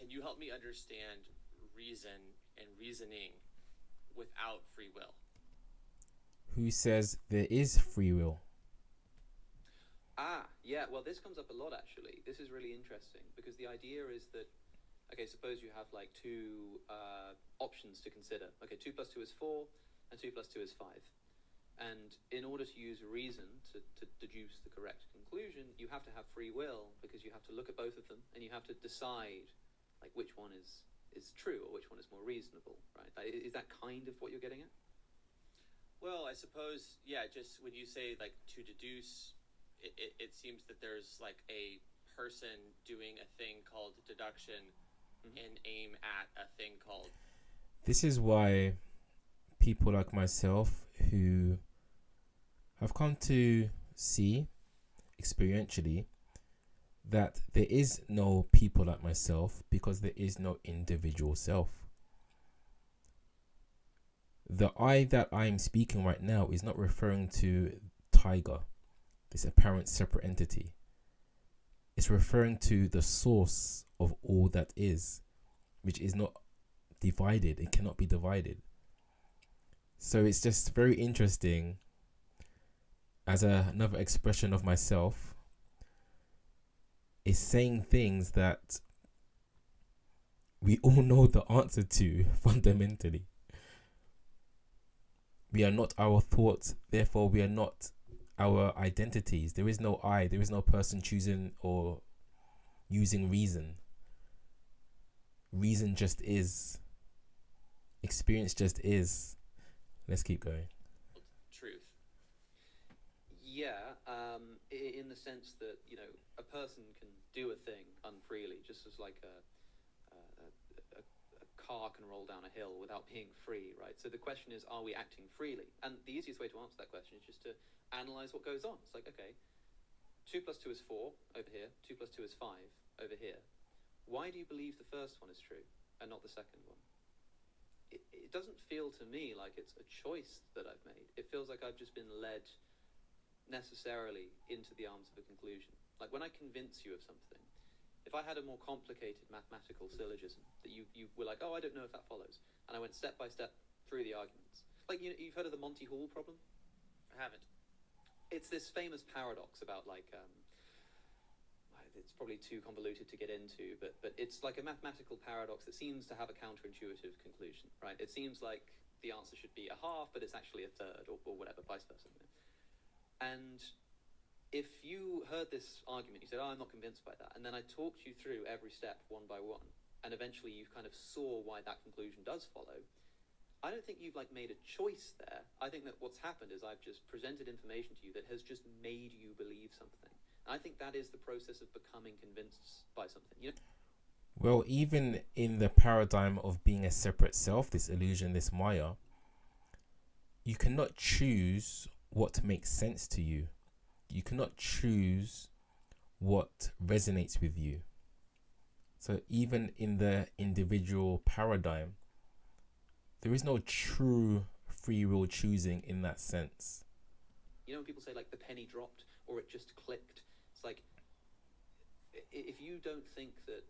can you help me understand reason and reasoning without free will? Who says there is free will? Yeah, well, this comes up a lot, actually. This is really interesting, because the idea is that, okay, suppose you have like two options to consider. Okay, 2 plus 2 is 4, and 2 plus 2 is 5. And in order to use reason to deduce the correct conclusion, you have to have free will, because you have to look at both of them, and you have to decide like which one is true or which one is more reasonable, right? Is that kind of what you're getting at? Well, I suppose, yeah, just when you say like to deduce, it seems that there's like a person doing a thing called deduction and aim at a thing called... This is why people like myself who have come to see experientially that there is no people like myself, because there is no individual self. The I that I am speaking right now is not referring to Tiger, this apparent separate entity. It's referring to the source of all that is, which is not divided. It cannot be divided. So it's just very interesting as another expression of myself is saying things that we all know the answer to fundamentally. We are not our thoughts, therefore we are not our identities. There is no I, there is no person choosing or using reason. Reason just is. Experience just is. Let's keep going. Truth. Yeah, in the sense that, you know, a person can do a thing unfreely, just as like a car can roll down a hill without being free, right? So the question is, are we acting freely? And the easiest way to answer that question is just to analyze what goes on. It's like, okay, 2 plus 2 is 4 over here, 2 plus 2 is 5 over here. Why do you believe the first one is true and not the second one? It doesn't feel to me like it's a choice that I've made. It feels like I've just been led necessarily into the arms of a conclusion. Like when I convince you of something, if I had a more complicated mathematical syllogism that you were like, oh, I don't know if that follows, and I went step by step through the arguments, like, you know, you've heard of the Monty Hall problem? I haven't. It's this famous paradox about like it's probably too convoluted to get into, but it's like a mathematical paradox that seems to have a counterintuitive conclusion, right? It seems like the answer should be a half, but it's actually a third, or whatever, vice versa. You know? And if you heard this argument, you said, oh, I'm not convinced by that, and then I talked you through every step one by one, and eventually you kind of saw why that conclusion does follow, I don't think you've like made a choice there. I think that what's happened is I've just presented information to you that has just made you believe something. And I think that is the process of becoming convinced by something, you know? Well, even in the paradigm of being a separate self, this illusion, this Maya, you cannot choose what makes sense to you. You cannot choose what resonates with you. So even in the individual paradigm, there is no true free will choosing in that sense. You know when people say like the penny dropped or it just clicked? It's like, if you don't think that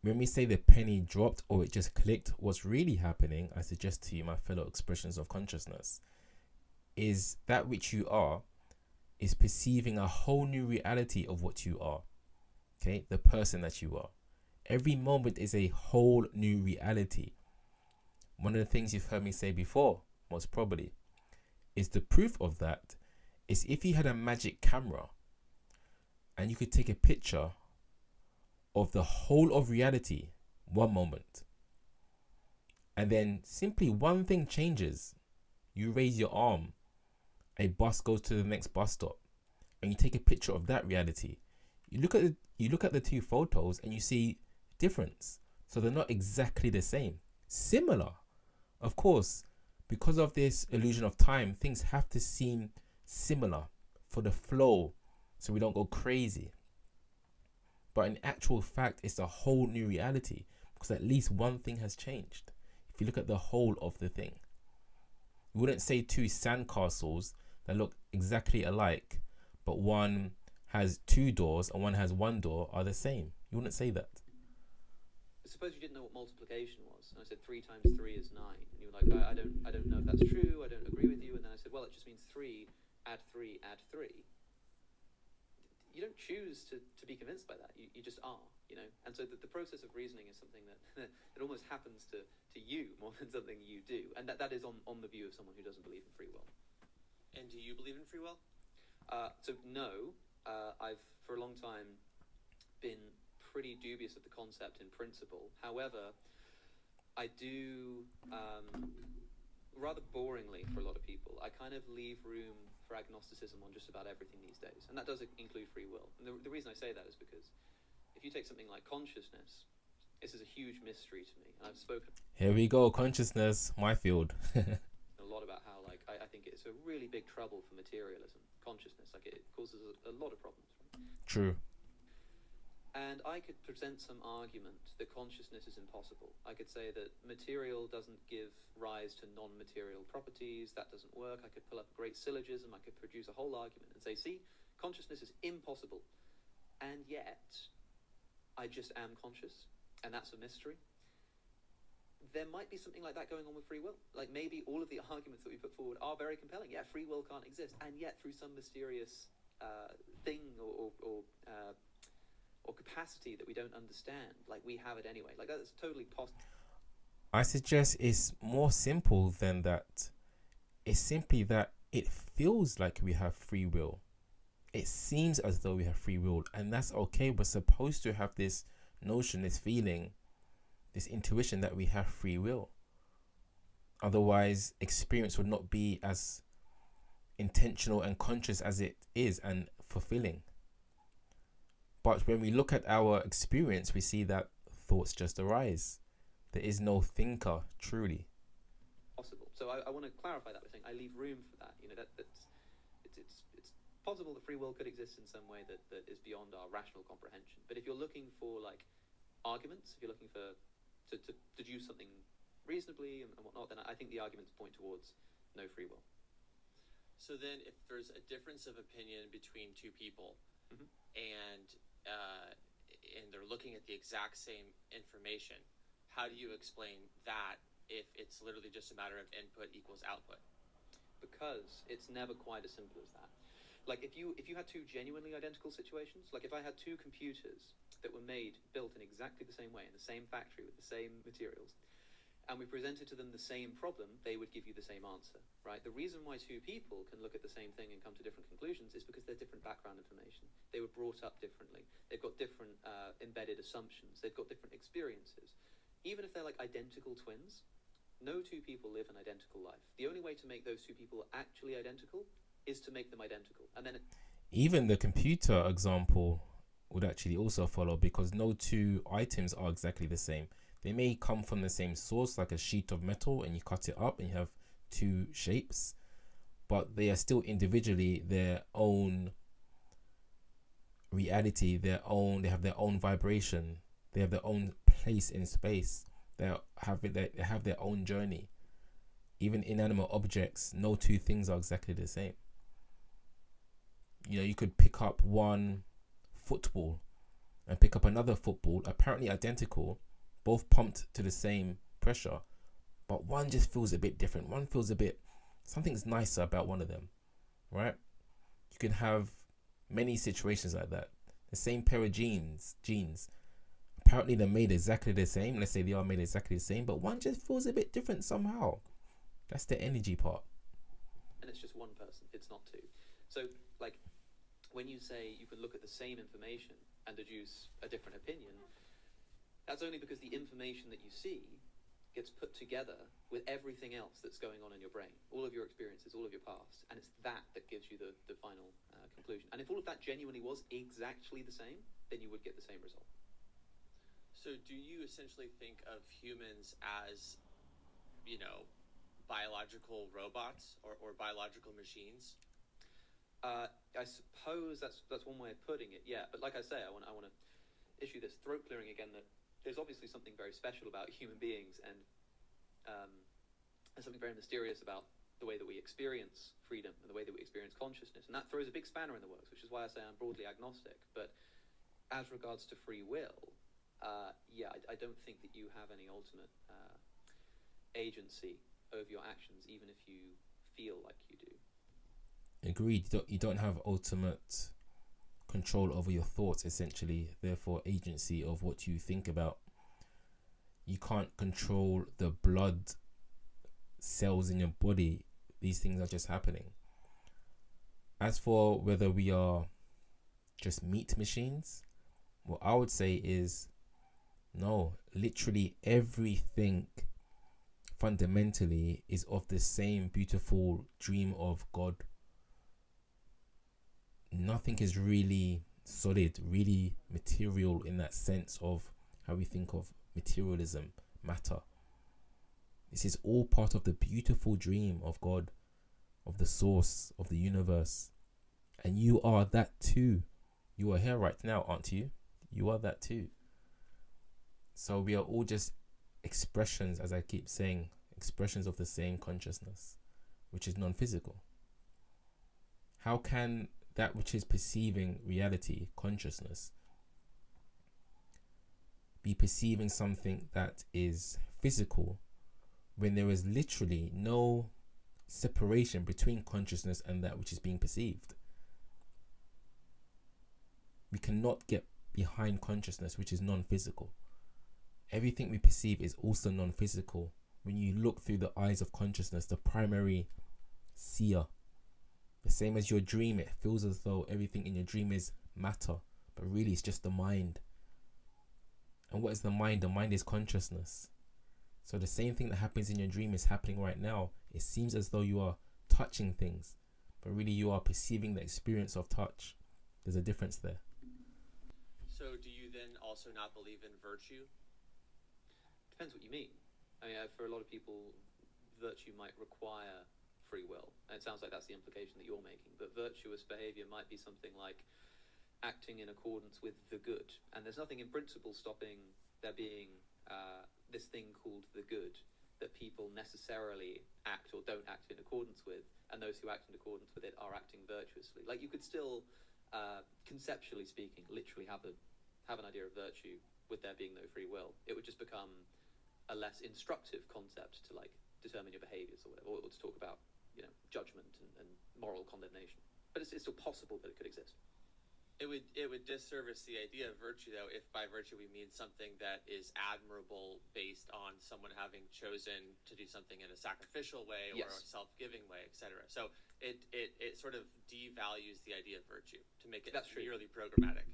when we say the penny dropped or it just clicked, what's really happening, I suggest to you, my fellow expressions of consciousness, is that which you are is perceiving a whole new reality of what you are. Okay, the person that you are. Every moment is a whole new reality. One of the things you've heard me say before, most probably, is the proof of that is if you had a magic camera and you could take a picture of the whole of reality one moment, and then simply one thing changes. You raise your arm, a bus goes to the next bus stop, and you take a picture of that reality. You look at the two photos and you see difference. So they're not exactly the same. Similar, of course, because of this illusion of time, things have to seem similar for the flow, so we don't go crazy. But in actual fact, it's a whole new reality, because at least one thing has changed. If you look at the whole of the thing, you wouldn't say two sandcastles that look exactly alike, but one has two doors and one has one door are the same. You wouldn't say that. Suppose you didn't know what multiplication was, and I said 3 times 3 is 9, and you were like, I don't know if that's true, I don't agree with you, and then I said, well, it just means 3, add 3, add 3. You don't choose to be convinced by that, you just are, you know? And so the process of reasoning is something that it almost happens to you more than something you do, and that is on the view of someone who doesn't believe in free will. And do you believe in free will? So no, I've for a long time been pretty dubious of the concept in principle. However, I do, rather boringly for a lot of people, I kind of leave room for agnosticism on just about everything these days, and that does include free will. And the reason I say that is because if you take something like consciousness, this is a huge mystery to me, and I've spoken Here we go, consciousness, my field. a lot about how, like, I think it's a really big trouble for materialism, consciousness. Like, it causes a lot of problems. Right? True. And I could present some argument that consciousness is impossible. I could say that material doesn't give rise to non-material properties. That doesn't work. I could pull up a great syllogism. I could produce a whole argument and say, see, consciousness is impossible. And yet, I just am conscious, and that's a mystery. There might be something like that going on with free will. Like, maybe all of the arguments that we put forward are very compelling. Yeah, free will can't exist. And yet, through some mysterious thing or capacity that we don't understand, like, we have it anyway. Like, that's totally possible. I suggest it's more simple than that. It's simply that it feels like we have free will. It seems as though we have free will, and that's okay. We're supposed to have this notion, this feeling, this intuition that we have free will. Otherwise, experience would not be as intentional and conscious as it is and fulfilling. But when we look at our experience, we see that thoughts just arise. There is no thinker, truly. Possible. So I want to clarify that by saying I leave room for that. You know, it's possible that free will could exist in some way that is beyond our rational comprehension. But if you're looking for, like, arguments, if you're looking for to deduce something reasonably and whatnot, then I think the arguments point towards no free will. So then, if there's a difference of opinion between two people, Mm-hmm. and they're looking at the exact same information, how do you explain that if it's literally just a matter of input equals output? Because it's never quite as simple as that. Like, if you had two genuinely identical situations, like if I had two computers that were built in exactly the same way, in the same factory with the same materials, and we presented to them the same problem, they would give you the same answer, right? The reason why two people can look at the same thing and come to different conclusions is because they're different background information. They were brought up differently. They've got different embedded assumptions. They've got different experiences. Even if they're like identical twins, no two people live an identical life. The only way to make those two people actually identical is to make them identical. And then Even the computer example would actually also follow, because no two items are exactly the same. They may come from the same source, like a sheet of metal, and you cut it up and you have two shapes, but they are still individually their own reality, they have their own vibration, they have their own place in space, they have their own journey. Even inanimate objects, no two things are exactly the same. You know, you could pick up one football and pick up another football, apparently identical, both pumped to the same pressure, but one just feels a bit different. One feels something's nicer about one of them, right? You can have many situations like that. The same pair of jeans, apparently they're made exactly the same. Let's say they are made exactly the same, but one just feels a bit different somehow. That's the energy part. And it's just one person, it's not two. So, like, when you say you can look at the same information and deduce a different opinion, that's only because the information that you see gets put together with everything else that's going on in your brain, all of your experiences, all of your past, and it's that gives you the final conclusion. And if all of that genuinely was exactly the same, then you would get the same result. So do you essentially think of humans as, you know, biological robots or biological machines? I suppose that's one way of putting it, yeah. But like I say, I want to issue this throat clearing again, that there's obviously something very special about human beings, and there's something very mysterious about the way that we experience freedom and the way that we experience consciousness. And that throws a big spanner in the works, which is why I say I'm broadly agnostic. But as regards to free will, I don't think that you have any ultimate agency over your actions, even if you feel like you do. Agreed. You don't have ultimate control over your thoughts, essentially, therefore agency of what you think about. You can't control the blood cells in your body. These things are just happening. As for whether we are just meat machines, what I would say is no, literally everything fundamentally is of the same beautiful dream of God. Nothing is really solid, really material in that sense of how we think of materialism, matter. This is all part of the beautiful dream of God, of the source of the universe. And you are that too. You are here right now, aren't you? You are that too. So we are all just expressions, as I keep saying, expressions of the same consciousness, which is non-physical. How can that which is perceiving reality, consciousness, be perceiving something that is physical when there is literally no separation between consciousness and that which is being perceived? We cannot get behind consciousness, which is non-physical. Everything we perceive is also non-physical. When you look through the eyes of consciousness, the primary seer, the same as your dream, it feels as though everything in your dream is matter, but really it's just the mind. And what is the mind? The mind is consciousness. So the same thing that happens in your dream is happening right now. It seems as though you are touching things, but really you are perceiving the experience of touch. There's a difference there. So do you then also not believe in virtue? Depends what you mean. I mean, for a lot of people, virtue might require free will. And it sounds like that's the implication that you're making. But virtuous behavior might be something like acting in accordance with the good. And there's nothing in principle stopping there being this thing called the good that people necessarily act or don't act in accordance with. And those who act in accordance with it are acting virtuously. Like, you could still, conceptually speaking, literally have an idea of virtue with there being no free will. It would just become a less instructive concept to like determine your behaviors or whatever, or to talk about, you know, judgment and moral condemnation. But it's still possible that it could exist. It would disservice the idea of virtue, though, if by virtue we mean something that is admirable based on someone having chosen to do something in a sacrificial way or a self-giving way, etc. So it sort of devalues the idea of virtue to make it purely programmatic.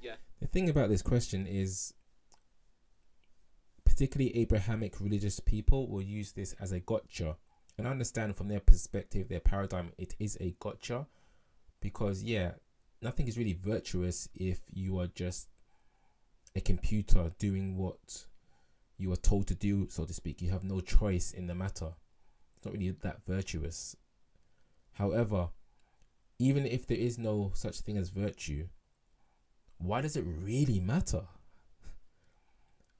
Yeah. The thing about this question is, particularly Abrahamic religious people will use this as a gotcha. And I understand from their perspective, their paradigm, it is a gotcha. Because, nothing is really virtuous if you are just a computer doing what you are told to do, so to speak. You have no choice in the matter. It's not really that virtuous. However, even if there is no such thing as virtue, why does it really matter?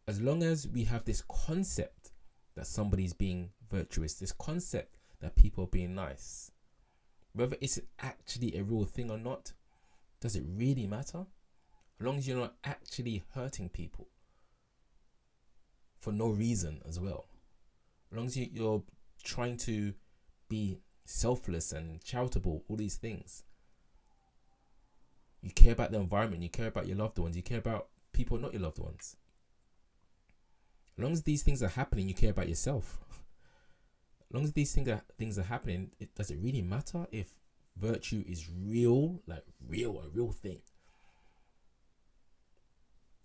As long as we have this concept that somebody's being virtuous, this concept that people are being nice, whether it's actually a real thing or not, does it really matter? As long as you're not actually hurting people for no reason as well. As long as you're trying to be selfless and charitable, all these things. You care about the environment, you care about your loved ones, you care about people not your loved ones. As long as these things are happening, you care about yourself. As long as these things are happening, does it really matter if virtue is real, like a real thing?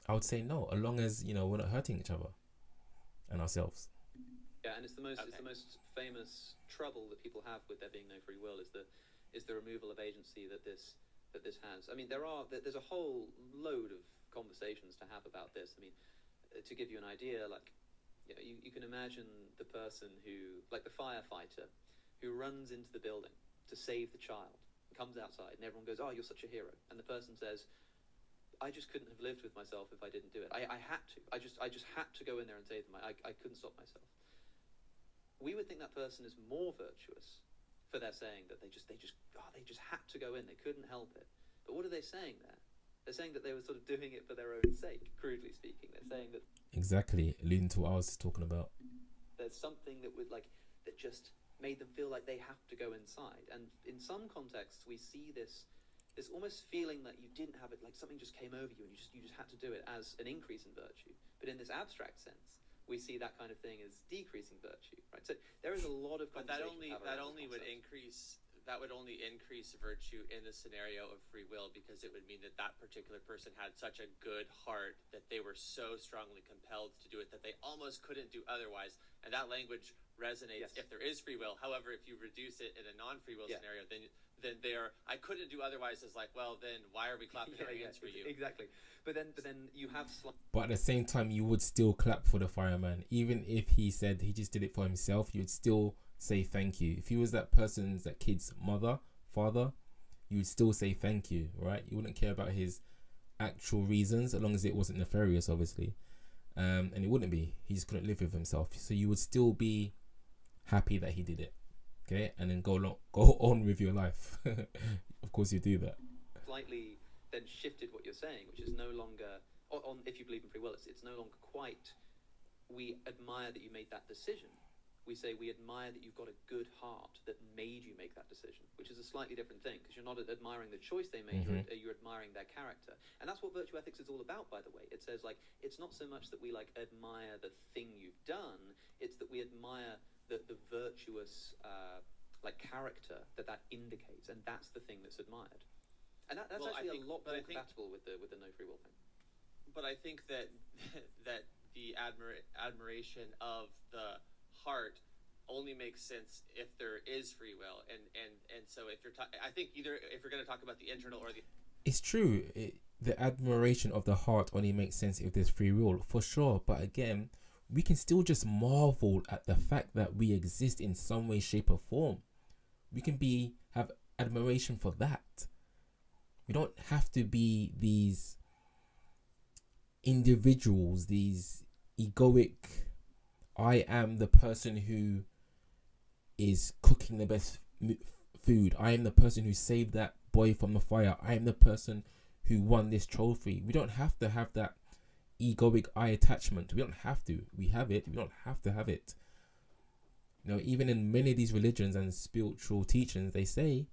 I would say no, as long as, we're not hurting each other and ourselves. Yeah, and it's the most famous trouble that people have with there being no free will is the removal of agency that this has. I mean, there's a whole load of conversations to have about this. I mean, to give you an idea, like, you can imagine the person who, like the firefighter, who runs into the building to save the child, comes outside, and everyone goes, "Oh, you're such a hero," and the person says, "I just couldn't have lived with myself if I didn't do it. I had to. I just had to go in there and save them. I couldn't stop myself." We would think that person is more virtuous for their saying that they just had to go in. They couldn't help it. But what are they saying there? They're saying that they were sort of doing it for their own sake, crudely speaking. They're saying that Exactly, alluding to what I was talking about. there's something that would that just made them feel like they have to go inside. And in some contexts, we see this almost feeling that you didn't have it, like something just came over you and you just had to do it as an increase in virtue. But in this abstract sense, we see that kind of thing as decreasing virtue, right? So there is a lot of But that only would only increase virtue in the scenario of free will, because it would mean that that particular person had such a good heart that they were so strongly compelled to do it that they almost couldn't do otherwise. And that language resonates if there is free will. However, if you reduce it in a non-free will scenario, then I couldn't do otherwise is like, well, then why are we clapping our hands for you? Exactly. But then you have But at the same time, you would still clap for the fireman. Even if he said he just did it for himself, you'd still say thank you. If he was that kid's mother, father, you would still say thank you, right? You wouldn't care about his actual reasons, as long as it wasn't nefarious, obviously. And it wouldn't be. He just couldn't live with himself. So you would still be happy that he did it. Okay, and then go on with your life. Of course, you do that. Slightly then shifted what you're saying, which is no longer on. If you believe in free will, it's no longer quite. We admire that you made that decision. We say we admire that you've got a good heart that made you make that decision, which is a slightly different thing, because you're not admiring the choice they made. You're admiring their character, and that's what virtue ethics is all about. By the way, it says it's not so much that we admire the thing you've done; it's that we admire the virtuous character that indicates, and that's the thing that's admired. And that's actually a lot more compatible with the no free will thing. But I think that that the admiration of the heart only makes sense if there is free will, and so if you're I think either if you're going to talk about the internal or the it's true, the admiration of the heart only makes sense if there's free will, for sure. But again, we can still just marvel at the fact that we exist in some way, shape or form. We can have admiration for that. We don't have to be these individuals, these egoic, I am the person who is cooking the best food. I am the person who saved that boy from the fire. I am the person who won this trophy. We don't have to have that egoic I attachment. We don't have to. We have it. We don't have to have it. Even in many of these religions and spiritual teachings, they say,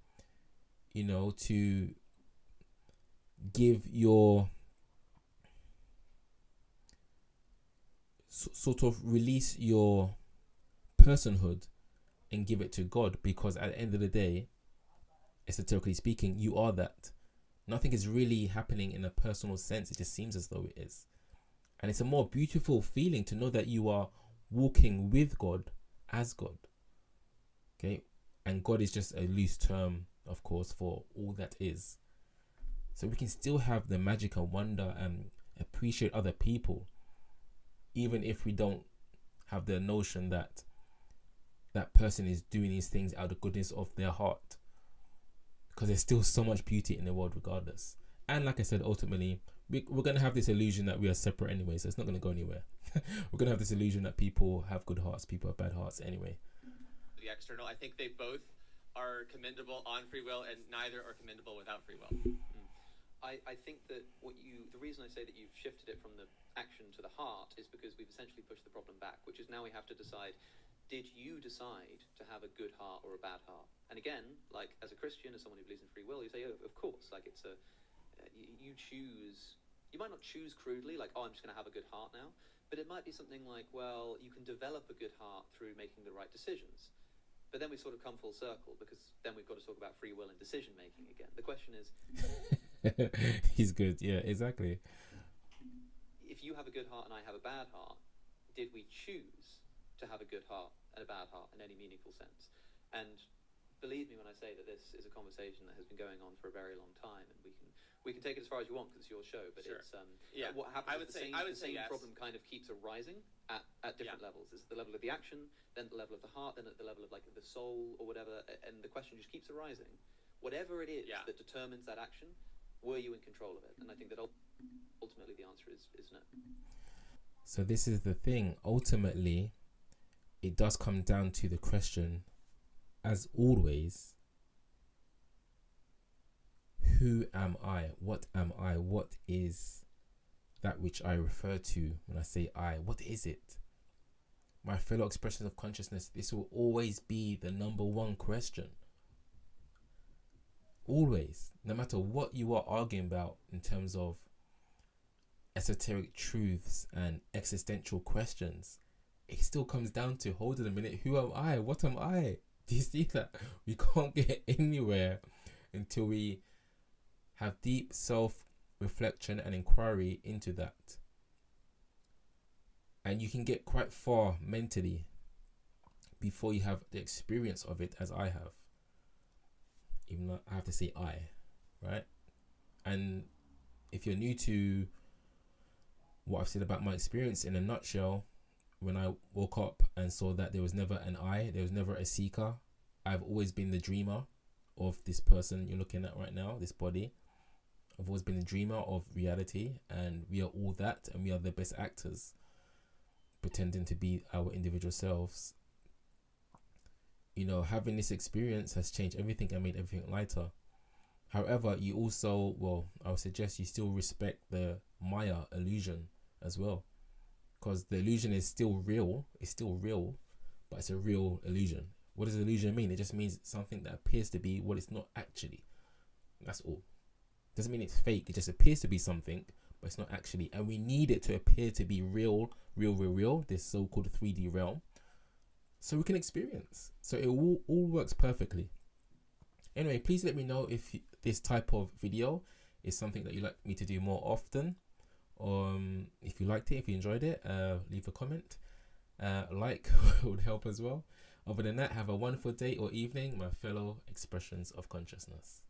to give your sort of release your personhood and give it to God, because at the end of the day, esoterically speaking, you are that. Nothing is really happening in a personal sense. It just seems as though it is. And it's a more beautiful feeling to know that you are walking with God as God. Okay? And God is just a loose term, of course, for all that is. So we can still have the magic and wonder and appreciate other people, even if we don't have the notion that that person is doing these things out of the goodness of their heart. Because there's still so much beauty in the world regardless. And like I said, ultimately, we're going to have this illusion that we are separate anyway, so it's not going to go anywhere. We're going to have this illusion that people have good hearts, people have bad hearts anyway. The external, I think they both are commendable on free will, and neither are commendable without free will. I think that the reason I say that you've shifted it from the action to the heart is because we've essentially pushed the problem back, which is now we have to decide, did you decide to have a good heart or a bad heart? And again, as a Christian, as someone who believes in free will, you say, oh, of course, it's you choose. You might not choose crudely, I'm just going to have a good heart now, but it might be something like, well, you can develop a good heart through making the right decisions. But then we sort of come full circle, because then we've got to talk about free will and decision making again. The question is, he's good, yeah, exactly. If you have a good heart and I have a bad heart, did we choose to have a good heart and a bad heart in any meaningful sense? And believe me when I say that this is a conversation that has been going on for a very long time, and we can take it as far as you want because it's your show. But sure. It's what happens. The same yes. problem kind of keeps arising at different levels. It's the level of the action, then the level of the heart, then at the level of the soul or whatever, and the question just keeps arising. Whatever it is that determines that action, were you in control of it? And I think that ultimately the answer is no. So this is the thing. Ultimately, it does come down to the question, as always, who am I? What am I? What is that which I refer to when I say I? What is it? My fellow expressions of consciousness, this will always be the number one question. Always. No matter what you are arguing about in terms of esoteric truths and existential questions, it still comes down to, hold on a minute, who am I? What am I? Do you see that? We can't get anywhere until we have deep self-reflection and inquiry into that. And you can get quite far mentally before you have the experience of it, as I have. Even though I have to say I, right? And if you're new to what I've said about my experience, in a nutshell, when I woke up and saw that there was never an I, there was never a seeker, I've always been the dreamer of this person you're looking at right now, this body. I've always been the dreamer of reality, and we are all that, and we are the best actors, pretending to be our individual selves. You know, having this experience has changed everything and made everything lighter. However, you also, well, I would suggest you still respect the Maya illusion as well, because the illusion is still real. It's still real, but it's a real illusion. What does illusion mean? It just means something that appears to be what it's not actually. That's all. Doesn't mean it's fake. It just appears to be something, but it's not actually. And we need it to appear to be real, this so-called 3D realm, so we can experience. So it all works perfectly. Anyway, please let me know if this type of video is something that you'd like me to do more often. If you liked it, if you enjoyed it, leave a comment. Like would help as well. Other than that, have a wonderful day or evening, my fellow expressions of consciousness.